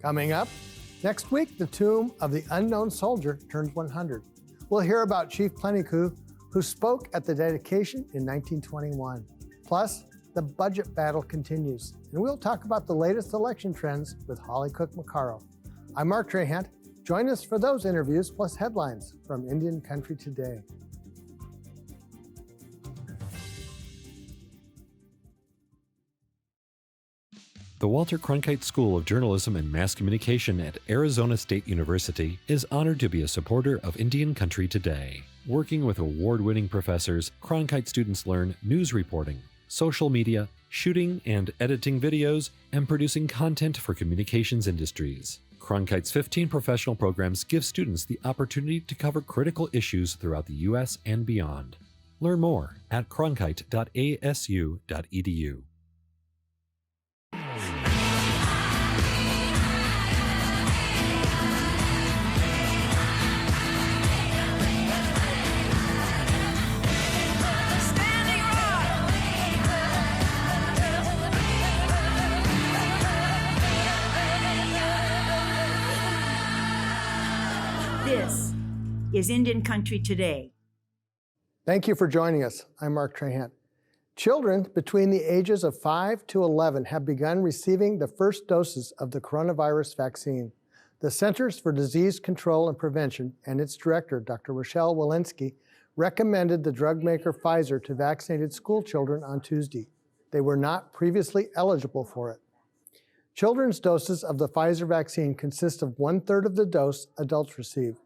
Coming up, next week, the tomb of the unknown soldier turns 100. We'll hear about Chief Plentycoo, who spoke at the dedication in 1921. Plus, the budget battle continues, and we'll talk about the latest election trends with Holly Cook-McCarroll. I'm Mark Trahant. Join us for those interviews plus headlines from Indian Country Today. The Walter Cronkite School of Journalism and Mass Communication at Arizona State University is honored to be a supporter of Indian Country Today. Working with award-winning professors, Cronkite students learn news reporting, social media, shooting and editing videos, and producing content for communications industries. Cronkite's 15 professional programs give students the opportunity to cover critical issues throughout the U.S. and beyond. Learn more at cronkite.asu.edu. This is Indian Country Today. Thank you for joining us. I'm Mark Trahant. Children between the ages of 5 to 11 have begun receiving the first doses of the coronavirus vaccine. The Centers for Disease Control and Prevention and its director, Dr. Rochelle Walensky, recommended the drug maker Pfizer to vaccinated school children on Tuesday. They were not previously eligible for it. Children's doses of the Pfizer vaccine consist of 1/3 of the dose adults receive.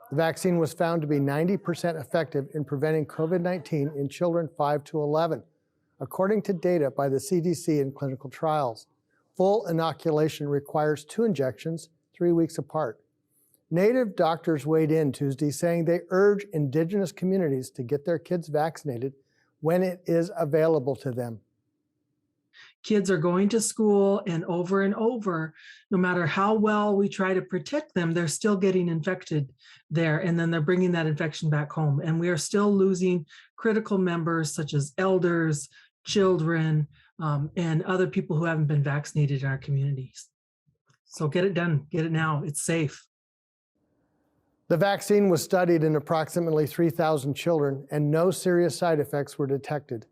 The vaccine was found to be 90% effective in preventing COVID-19 in children 5 to 11, according to data by the CDC in clinical trials. Full inoculation requires 2 injections, 3 weeks apart. Native doctors weighed in Tuesday, saying they urge indigenous communities to get their kids vaccinated when it is available to them. Kids are going to school, and over, no matter how well we try to protect them, they're still getting infected there, and then they're bringing that infection back home. And we are still losing critical members such as elders, children, and other people who haven't been vaccinated in our communities. So get it done, get it now, it's safe. The vaccine was studied in approximately 3,000 children, and no serious side effects were detected.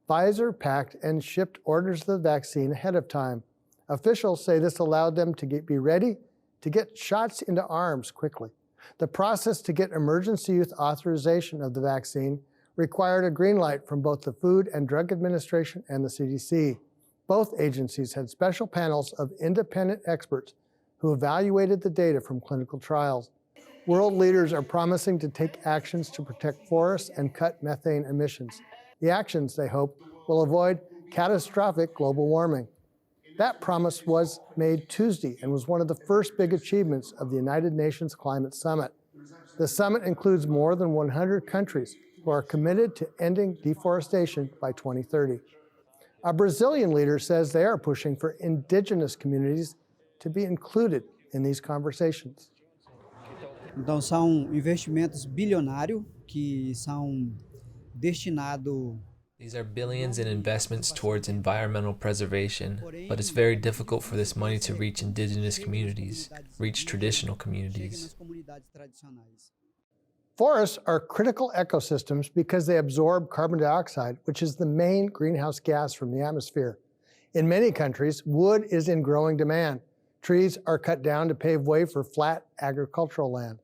Pfizer packed and shipped orders of the vaccine ahead of time. Officials say this allowed them to be ready to get shots into arms quickly. The process to get emergency use authorization of the vaccine required a green light from both the Food and Drug Administration and the CDC. Both agencies had special panels of independent experts who evaluated the data from clinical trials. World leaders are promising to take actions to protect forests and cut methane emissions. The actions, they hope, will avoid catastrophic global warming. That promise was made Tuesday and was one of the first big achievements of the United Nations Climate Summit. The summit includes more than 100 countries who are committed to ending deforestation by 2030. A Brazilian leader says they are pushing for indigenous communities to be included in these conversations. Então são investimentos bilionários que são destinados. These are billions in investments towards environmental preservation, but it's very difficult for this money to reach indigenous communities, reach traditional communities. Forests are critical ecosystems because they absorb carbon dioxide, which is the main greenhouse gas from the atmosphere. In many countries, wood is in growing demand. Trees are cut down to pave way for flat agricultural land.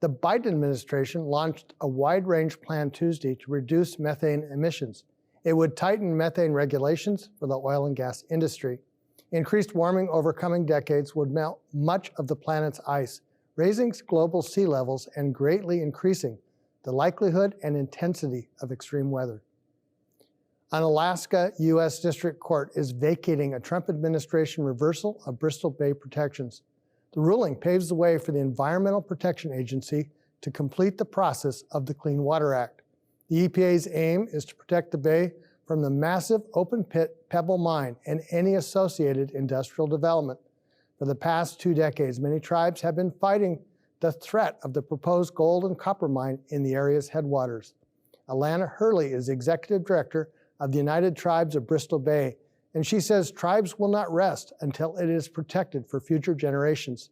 The Biden administration launched a wide-range plan Tuesday to reduce methane emissions. It would tighten methane regulations for the oil and gas industry. Increased warming over coming decades would melt much of the planet's ice, raising global sea levels and greatly increasing the likelihood and intensity of extreme weather. An Alaska U.S. District Court is vacating a Trump administration reversal of Bristol Bay protections. The ruling paves the way for the Environmental Protection Agency to complete the process of the Clean Water Act. The EPA's aim is to protect the bay from the massive open-pit Pebble Mine and any associated industrial development. For the past 2 decades, many tribes have been fighting the threat of the proposed gold and copper mine in the area's headwaters. Alana Hurley is Executive Director of the United Tribes of Bristol Bay, and she says tribes will not rest until it is protected for future generations.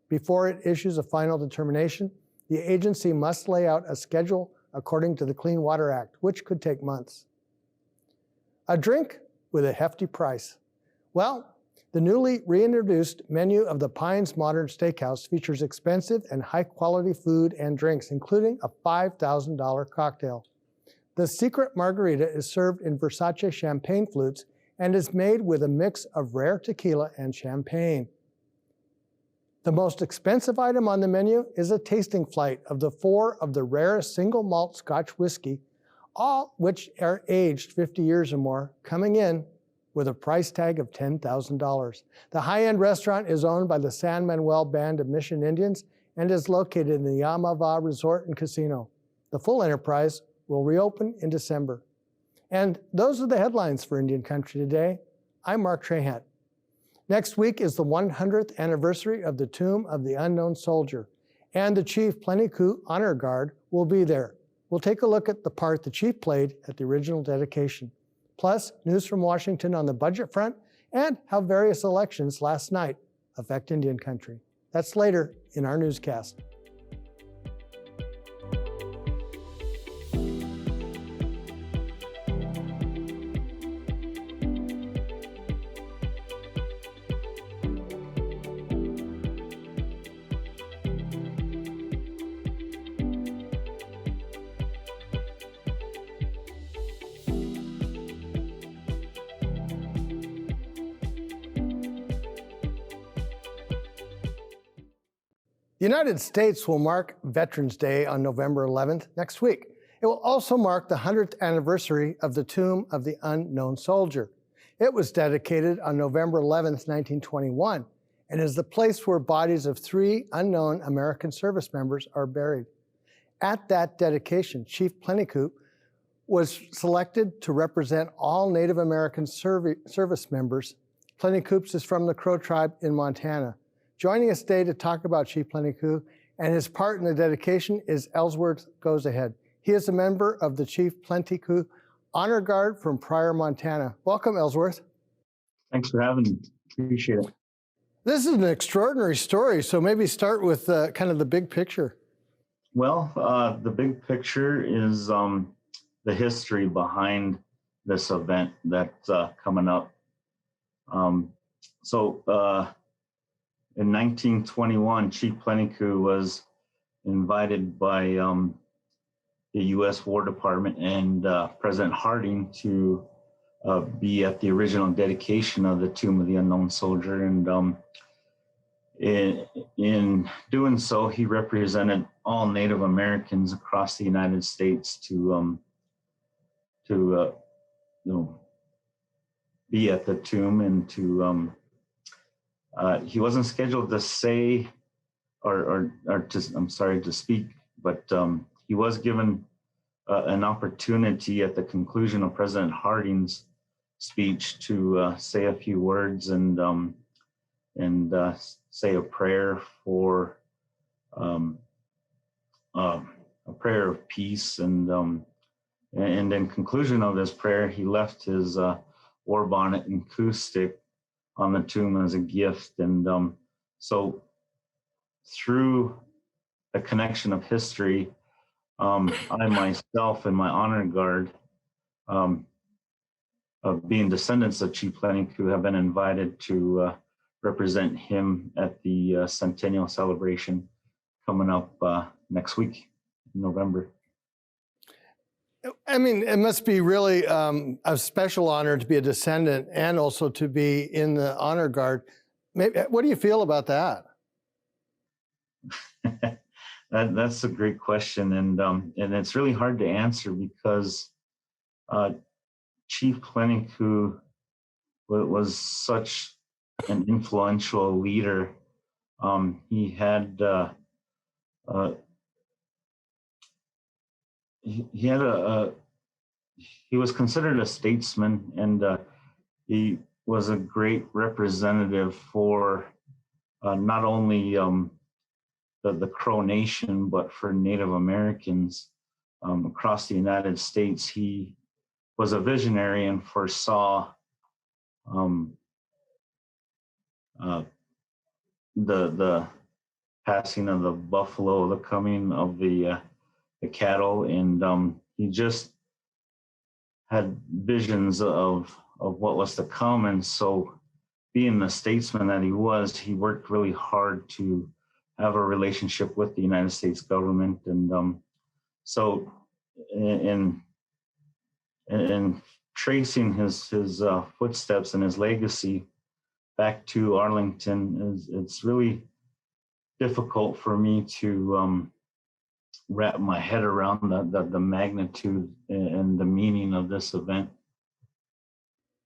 Before it issues a final determination, the agency must lay out a schedule according to the Clean Water Act, which could take months. A drink with a hefty price. Well, the newly reintroduced menu of the Pines Modern Steakhouse features expensive and high-quality food and drinks, including a $5,000 cocktail. The Secret Margarita is served in Versace champagne flutes and is made with a mix of rare tequila and champagne. The most expensive item on the menu is a tasting flight of the 4 of the rarest single malt Scotch whiskey, all which are aged 50 years or more, coming in with a price tag of $10,000. The high-end restaurant is owned by the San Manuel Band of Mission Indians and is located in the Yamava Resort and Casino. The full enterprise will reopen in December. And those are the headlines for Indian Country Today. I'm Mark Trahant. Next week is the 100th anniversary of the Tomb of the Unknown Soldier, and the Chief Pleniku Honor Guard will be there. We'll take a look at the part the Chief played at the original dedication. Plus, news from Washington on the budget front and how various elections last night affect Indian Country. That's later in our newscast. The United States will mark Veterans Day on November 11th next week. It will also mark the 100th anniversary of the Tomb of the Unknown Soldier. It was dedicated on November 11th, 1921, and is the place where bodies of 3 unknown American service members are buried. At that dedication, Chief Pleniku was selected to represent all Native American service members. Plenikups is from the Crow tribe in Montana. Joining us today to talk about Chief Pleniku and his part in the dedication is Ellsworth Goes Ahead. He is a member of the Chief Pleniku Honor Guard from Pryor, Montana. Welcome, Ellsworth. Thanks for having me. Appreciate it. This is an extraordinary story, so maybe start with kind of the big picture. Well, the big picture is the history behind this event that's coming up. In 1921, Chief Pleniku was invited by the U.S. War Department and President Harding to be at the original dedication of the Tomb of the Unknown Soldier. And in doing so, he represented all Native Americans across the United States to be at the tomb and to he wasn't scheduled to say to speak, but he was given an opportunity at the conclusion of President Harding's speech to say a few words and say a prayer for a prayer of peace. And in conclusion of this prayer, he left his war bonnet and coup stick on the tomb as a gift. And so through a connection of history, I myself and my honor guard, being descendants of Chief Pleniku, have been invited to represent him at the centennial celebration coming up next week in November. I mean, it must be really a special honor to be a descendant and also to be in the honor guard. What do you feel about that? That's a great question, and it's really hard to answer because Chief Pleniku was such an influential leader. He had he was considered a statesman, and he was a great representative for not only the Crow Nation, but for Native Americans across the United States. He was a visionary and foresaw um, uh, the passing of the buffalo, the coming of the cattle, and he just had visions of what was to come. And so, being the statesman that he was, he worked really hard to have a relationship with the United States government. And so, in tracing his footsteps and his legacy back to Arlington, it's really difficult for me to wrap my head around the magnitude and the meaning of this event.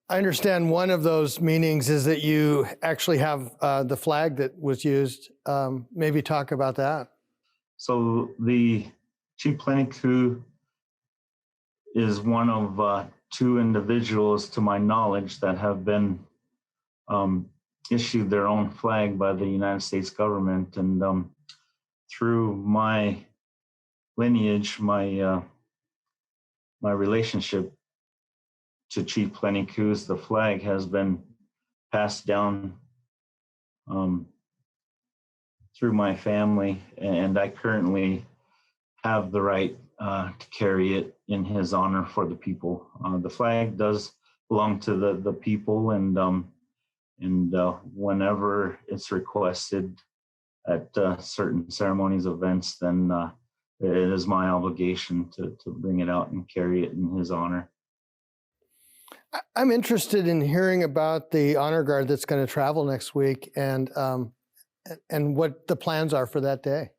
I understand one of those meanings is that you actually have the flag that was used. Maybe talk about that. So the Chief Plenty is one of two individuals, to my knowledge, that have been issued their own flag by the United States government. And through my lineage, my relationship to Chief Plenty, the flag has been passed down through my family, and I currently have the right to carry it in his honor for the people. The flag does belong to the people, and whenever it's requested at certain ceremonies, events, then it is my obligation to bring it out and carry it in his honor. I'm interested in hearing about the honor guard that's going to travel next week, and what the plans are for that day.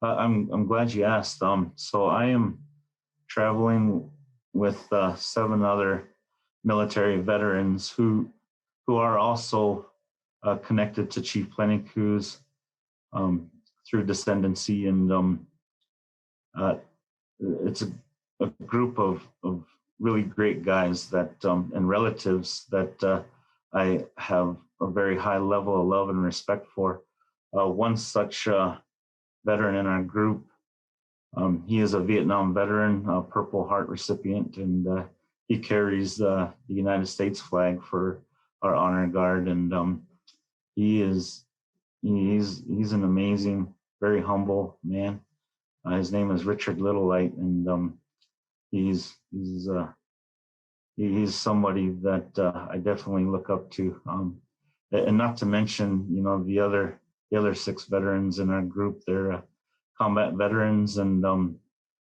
I'm glad you asked. So I am traveling with 7 other military veterans who are also connected to Chief Plenty through descendancy, and it's a group of really great guys that and relatives that I have a very high level of love and respect for. One such veteran in our group, he is a Vietnam veteran, a Purple Heart recipient, and he carries the United States flag for our honor guard. And he's an amazing, very humble man. His name is Richard Littlelight, and he's somebody that I definitely look up to. And not to mention, the other 6 veterans in our group. They're combat veterans, and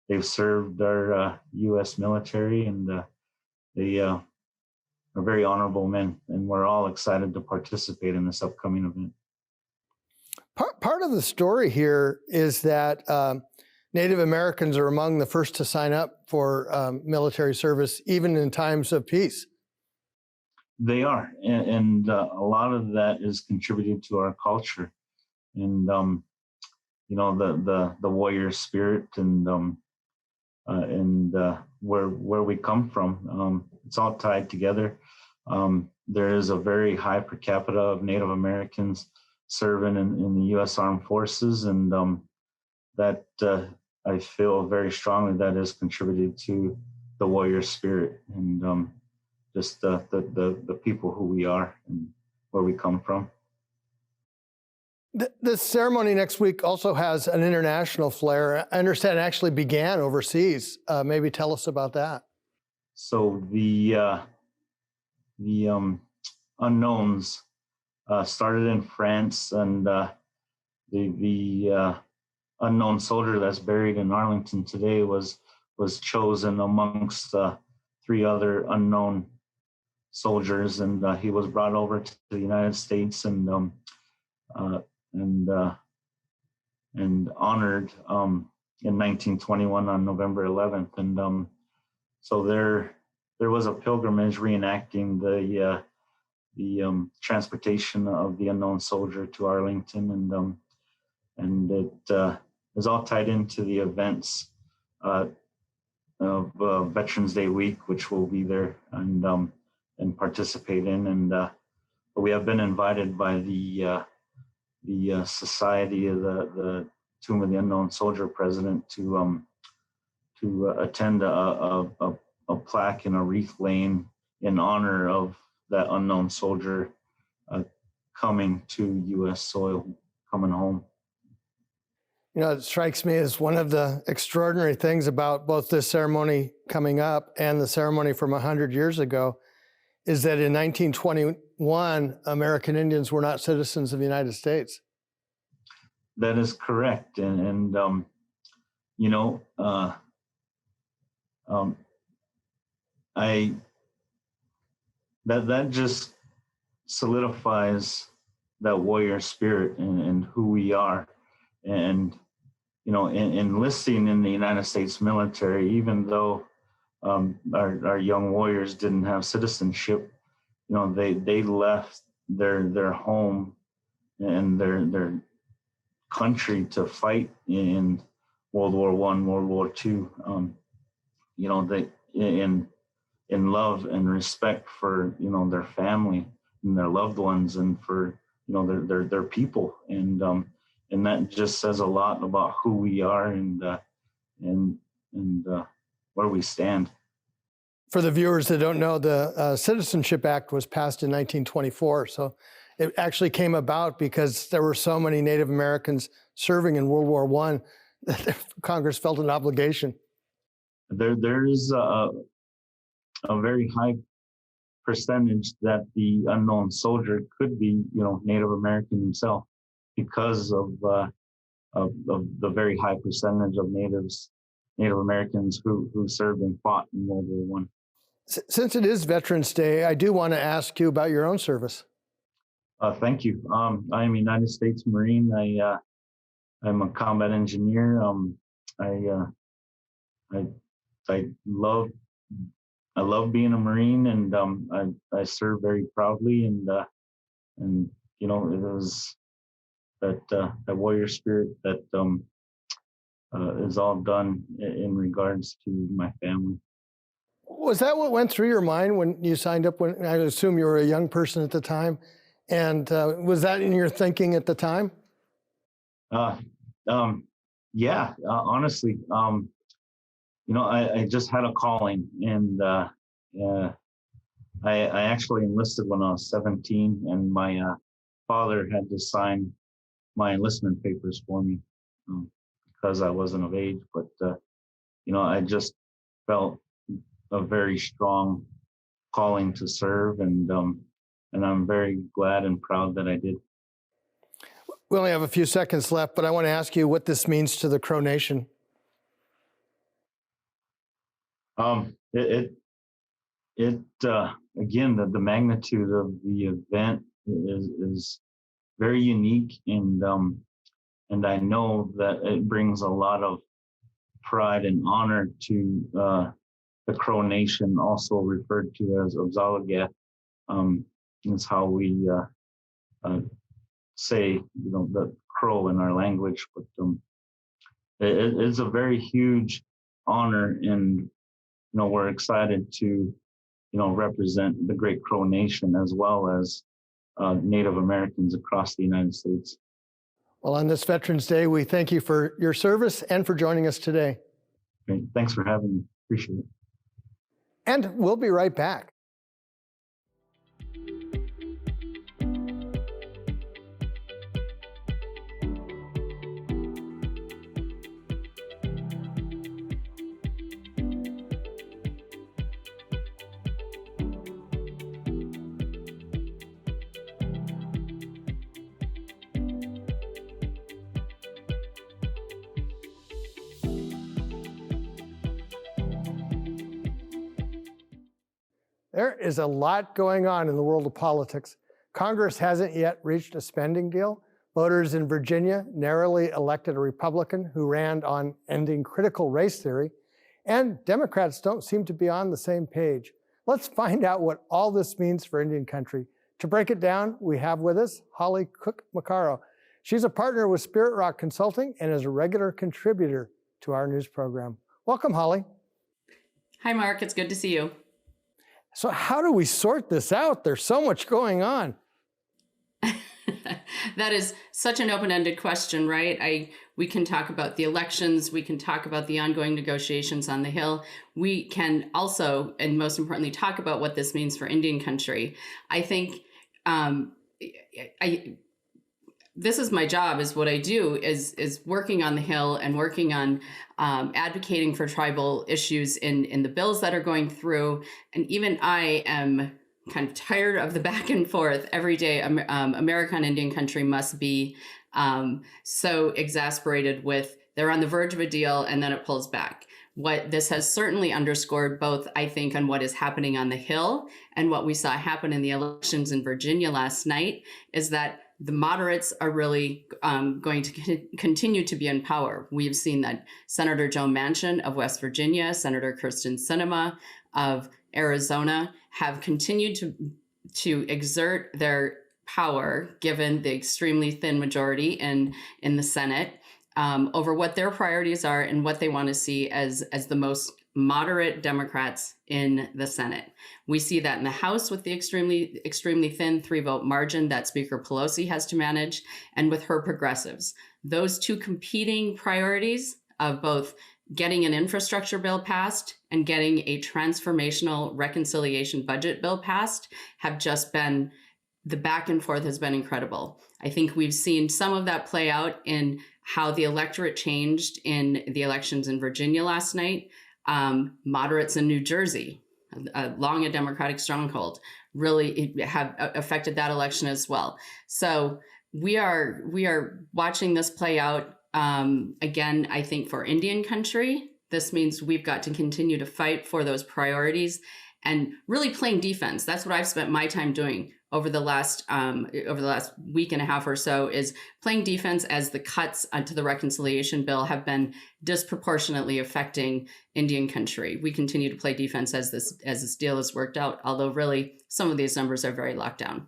they've served our U.S. military, and they are very honorable men. And we're all excited to participate in this upcoming event. Part of the story here is that Native Americans are among the first to sign up for military service, even in times of peace. They are, and a lot of that is contributed to our culture, and the warrior spirit, and where we come from. It's all tied together. There is a very high per capita of Native Americans serving in the U.S. Armed Forces, and that I feel very strongly that is contributed to the warrior spirit, and just the people who we are and where we come from. The ceremony next week also has an international flair. I understand it actually began overseas. Maybe tell us about that. So the unknowns started in France, and the unknown soldier that's buried in Arlington today was chosen amongst 3 other unknown soldiers, and he was brought over to the United States and honored in 1921 on November 11th. And so there was a pilgrimage reenacting the transportation of the unknown soldier to Arlington, and it is all tied into the events of Veterans Day week, which we'll be there and participate in. And but we have been invited by the Society of the Tomb of the Unknown Soldier president to attend a plaque and a wreath laying in honor of that unknown soldier coming to U.S. soil, coming home. You know, it strikes me as one of the extraordinary things about both this ceremony coming up and the ceremony from 100 years ago is that in 1921, American Indians were not citizens of the United States. That is correct. And you know, that just solidifies that warrior spirit and who we are. And you know, enlisting in the United States military, even though our young warriors didn't have citizenship, you know, they left their home and their country to fight in World War I, World War II. You know, they in love and respect for, you know, their family and their loved ones, and for, you know, their people. And that just says a lot about who we are and where we stand. For the viewers that don't know, the Citizenship Act was passed in 1924. So it actually came about because there were so many Native Americans serving in World War I that Congress felt an obligation. There is a very high percentage that the unknown soldier could be, you know, Native American himself, because of the very high percentage of Native Americans who served and fought in World War I. Since it is Veterans Day, I do want to ask you about your own service. Thank you. I'm a United States Marine. I'm a combat engineer. I love being a Marine, and I serve very proudly, and you know, it was that warrior spirit that is all done in regards to my family. Was that what went through your mind when you signed up? When I assume you were a young person at the time, and was that in your thinking at the time? Yeah, honestly, you know, I just had a calling, and I actually enlisted when I was 17, and my father had to sign my enlistment papers for me because I wasn't of age. But you know, I just felt a very strong calling to serve, and I'm very glad and proud that I did. We only have a few seconds left, but I want to ask you what this means to the Crow Nation. Again, the magnitude of the event is very unique, and I know that it brings a lot of pride and honor to the Crow Nation, also referred to as Obzalagat. Is how we say, you know, the Crow in our language. But it's a very huge honor, and you know, we're excited to, you know, represent the Great Crow Nation as well as Native Americans across the United States. Well, on this Veterans Day, we thank you for your service and for joining us today. Great. Thanks for having me. Appreciate it. And we'll be right back. There is a lot going on in the world of politics. Congress hasn't yet reached a spending deal. Voters in Virginia narrowly elected a Republican who ran on ending critical race theory, and Democrats don't seem to be on the same page. Let's find out what all this means for Indian country. To break it down, we have with us Holly Cook-Macaro. She's a partner with Spirit Rock Consulting and is a regular contributor to our news program. Welcome, Holly. Hi, Mark. It's good to see you. So how do we sort this out? There's so much going on. That is such an open-ended question, right? We can talk about the elections. We can talk about the ongoing negotiations on the Hill. We can also, and most importantly, talk about what this means for Indian country. I think this is my job, is what I do, is working on the Hill and working on advocating for tribal issues in the bills that are going through. And even I am kind of tired of the back and forth every day. America and Indian country must be so exasperated with, they're on the verge of a deal and then it pulls back. What this has certainly underscored, both, I think, on what is happening on the Hill and what we saw happen in the elections in Virginia last night, is that the moderates are really going to continue to be in power. We've seen that Senator Joe Manchin of West Virginia, Senator Kyrsten Sinema of Arizona have continued to exert their power, given the extremely thin majority in the Senate, over what their priorities are and what they want to see as the most moderate Democrats in the Senate. We see that in the House with the extremely thin 3-vote margin that Speaker Pelosi has to manage, and with her progressives. Those two competing priorities of both getting an infrastructure bill passed and getting a transformational reconciliation budget bill passed have just been, the back and forth has been incredible. I think we've seen some of that play out in how the electorate changed in the elections in Virginia last night. Moderates in New Jersey, long a Democratic stronghold, really have affected that election as well. So we are watching this play out. Again, I think for Indian country, this means we've got to continue to fight for those priorities and really playing defense. That's what I've spent my time doing over the last week and a half or so, is playing defense as the cuts to the reconciliation bill have been disproportionately affecting Indian country. We continue to play defense as this deal is worked out, although really some of these numbers are very locked down.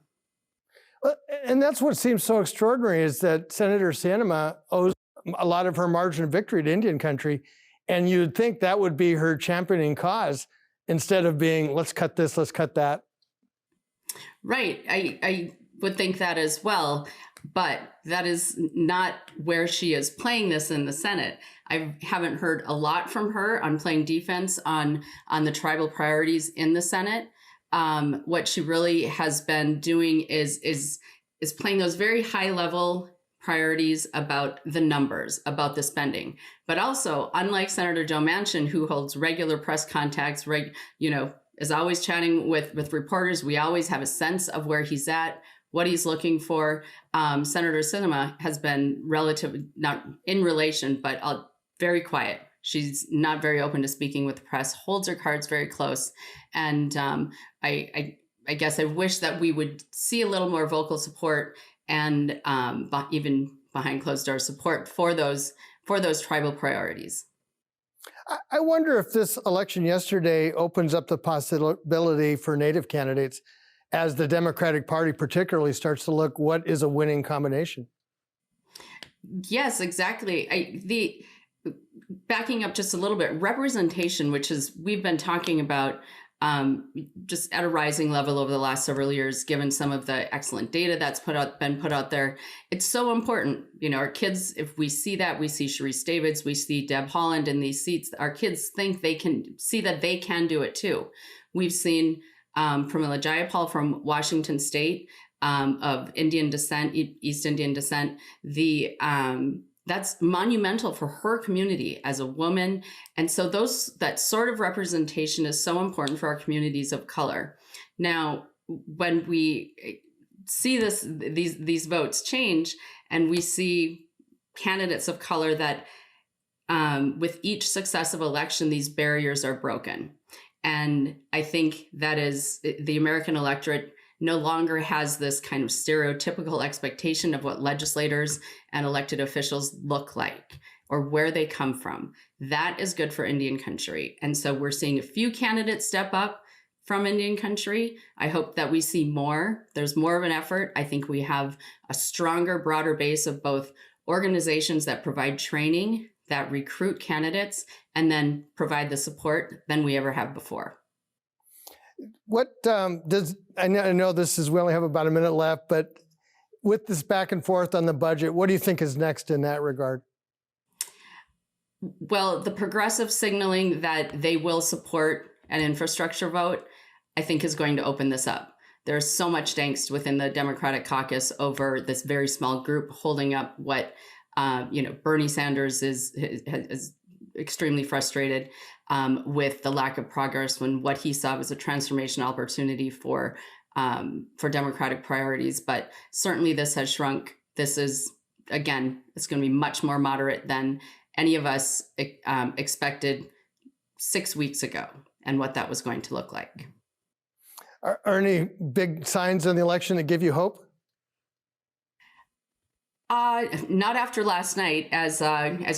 And that's what seems so extraordinary, is that Senator Sinema owes a lot of her margin of victory to Indian country. And you'd think that would be her championing cause, instead of being, let's cut this, let's cut that. Right. I would think that as well. But that is not where she is playing this in the Senate. I haven't heard a lot from her on playing defense on the tribal priorities in the Senate. What she really has been doing is playing those very high level priorities about the numbers, about the spending. But also, unlike Senator Joe Manchin, who holds regular press contacts, is always chatting with reporters, we always have a sense of where he's at, what he's looking for. Senator Sinema has been not in relation, but very quiet. She's not very open to speaking with the press, holds her cards very close. And I guess I wish that we would see a little more vocal support and even behind closed door support for those tribal priorities. I wonder if this election yesterday opens up the possibility for Native candidates, as the Democratic Party particularly starts to look, what is a winning combination? Yes, exactly. Backing up just a little bit, representation, which is we've been talking about just at a rising level over the last several years, given some of the excellent data that's been put out there. It's so important. Our kids, if we see that, we see Sharice Davids, we see Deb Haaland in these seats, our kids think they can see that they can do it too. We've seen Pramila Jayapal from Washington State, of Indian descent, East Indian descent, that's monumental for her community as a woman. And so that sort of representation is so important for our communities of color. Now, when we see these votes change, and we see candidates of color that with each successive election, these barriers are broken. And I think that is the American electorate no longer has this kind of stereotypical expectation of what legislators and elected officials look like or where they come from. That is good for Indian country. And so we're seeing a few candidates step up from Indian country. I hope that we see more. There's more of an effort. I think we have a stronger, broader base of both organizations that provide training, that recruit candidates, and then provide the support than we ever have before. What I know we only have about a minute left, but with this back and forth on the budget, what do you think is next in that regard? Well, the progressive signaling that they will support an infrastructure vote, I think, is going to open this up. There's so much angst within the Democratic caucus over this very small group holding up what, Bernie Sanders is extremely frustrated with the lack of progress when what he saw was a transformation opportunity for Democratic priorities. But certainly this has shrunk. This is, again, it's going to be much more moderate than any of us expected 6 weeks ago and what that was going to look like. Are any big signs in the election that give you hope? Not after last night. As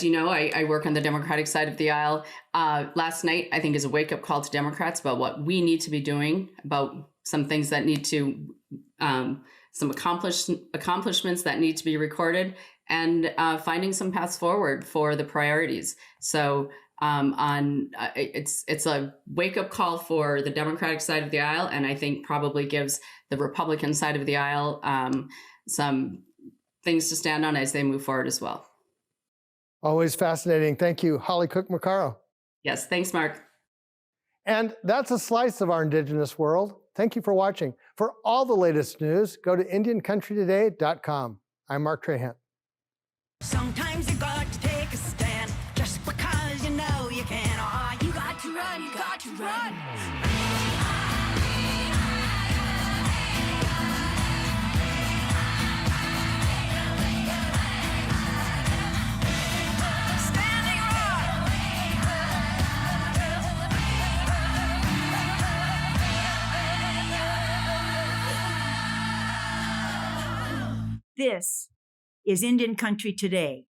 you know, I work on the Democratic side of the aisle. Last night, I think, is a wake-up call to Democrats about what we need to be doing, about some things that need to, some accomplishments that need to be recorded, and finding some paths forward for the priorities. So it's a wake-up call for the Democratic side of the aisle, and I think probably gives the Republican side of the aisle some things to stand on as they move forward as well. Always fascinating. Thank you, Holly Cook-Macaro. Yes, thanks, Mark. And that's a slice of our Indigenous world. Thank you for watching. For all the latest news, go to IndianCountryToday.com. I'm Mark Trahant. Sometimes you got to take a stand just because you know you can. Oh, you got to run, you got to run. This is Indian Country Today.